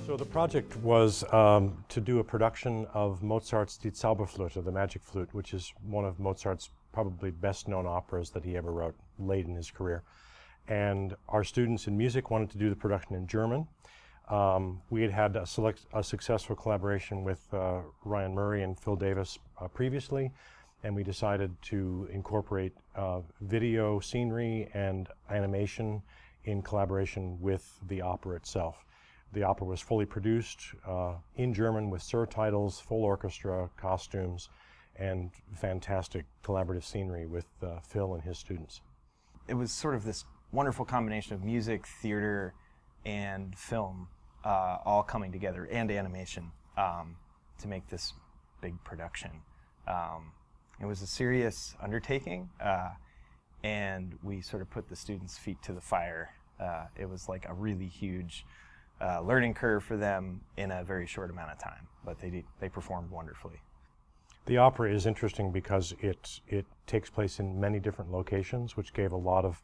So the project was to do a production of Mozart's Die Zauberflöte, the Magic Flute, which is one of Mozart's probably best-known operas that he ever wrote late in his career. And our students in music wanted to do the production in German. We had had a successful collaboration with Ryan Murray and Phil Davis previously, and we decided to incorporate video, scenery, and animation in collaboration with the opera itself. The opera was fully produced in German with surtitles, full orchestra, costumes, and fantastic collaborative scenery with Phil and his students. It was sort of this wonderful combination of music, theater, and film all coming together, and animation, to make this big production. It was a serious undertaking, and we sort of put the students' feet to the fire. It was like a really huge learning curve for them in a very short amount of time, but they performed wonderfully. The opera is interesting because it takes place in many different locations, which gave a lot of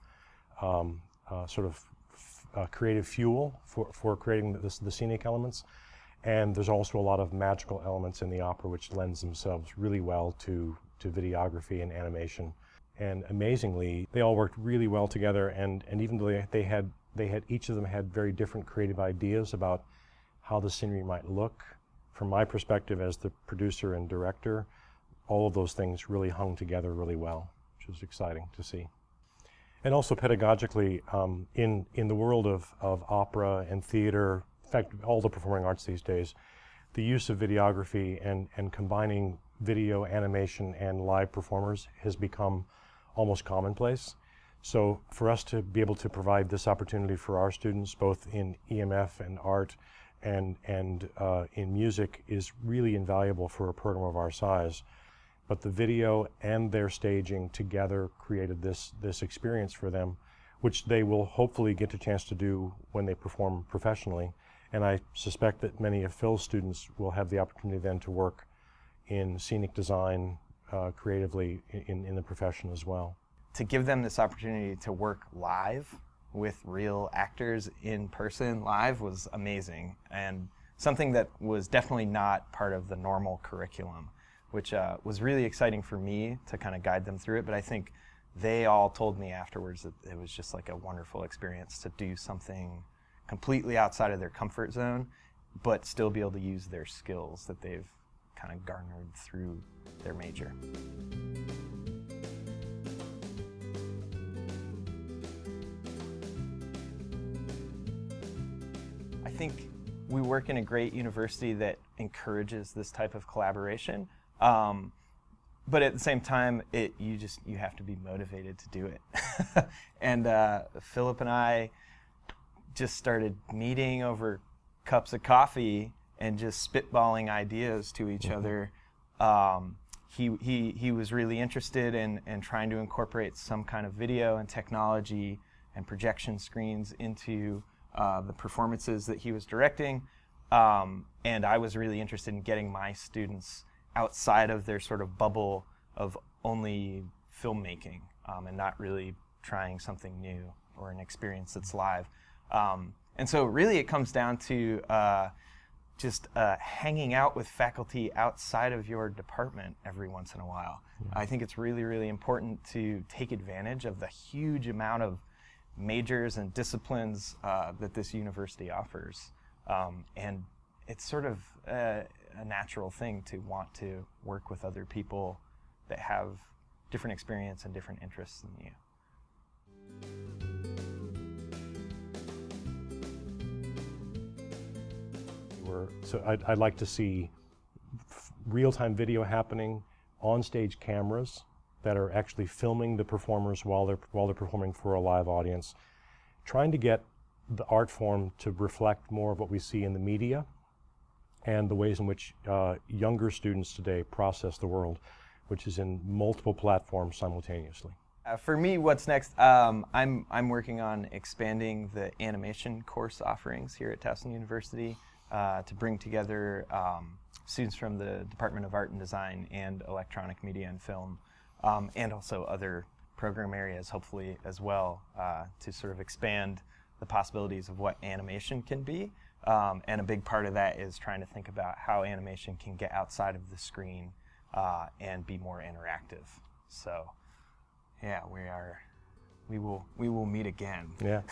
creative fuel for creating the scenic elements. And there's also a lot of magical elements in the opera which lends themselves really well to videography and animation. And amazingly, they all worked really well together, and even though they had each of them had very different creative ideas about how the scenery might look. From my perspective as the producer and director, all of those things really hung together really well, which was exciting to see. And also pedagogically, in the world of opera and theater, in fact, all the performing arts these days, the use of videography and combining video, animation, and live performers has become almost commonplace. So for us to be able to provide this opportunity for our students, both in EMF and art and in music, is really invaluable for a program of our size. But the video and their staging together created this experience for them, which they will hopefully get a chance to do when they perform professionally. And I suspect that many of Phil's students will have the opportunity then to work in scenic design creatively in the profession as well. To give them this opportunity to work live with real actors in person live was amazing, and something that was definitely not part of the normal curriculum, which was really exciting for me to kind of guide them through it. But I think they all told me afterwards that it was just like a wonderful experience to do something completely outside of their comfort zone, but still be able to use their skills that they've kind of garnered through their major. I think we work in a great university that encourages this type of collaboration, but at the same time, you have to be motivated to do it. And Phillip and I just started meeting over cups of coffee and just spitballing ideas to each other. He was really interested in trying to incorporate some kind of video and technology and projection screens into the performances that he was directing, and I was really interested in getting my students outside of their sort of bubble of only filmmaking and not really trying something new or an experience that's live. And so really it comes down to just hanging out with faculty outside of your department every once in a while. I think it's really, really important to take advantage of the huge amount of majors and disciplines that this university offers. And it's sort of a natural thing to want to work with other people that have different experience and different interests than you. So I'd like to see real-time video happening, on-stage cameras that are actually filming the performers while they're performing for a live audience, trying to get the art form to reflect more of what we see in the media and the ways in which younger students today process the world, which is in multiple platforms simultaneously. For me, what's next? I'm working on expanding the animation course offerings here at Towson University to bring together students from the Department of Art and Design and Electronic Media and Film, and also other program areas, hopefully, as well, to sort of expand the possibilities of what animation can be. And a big part of that is trying to think about how animation can get outside of the screen and be more interactive. So, yeah, we will meet again. Yeah.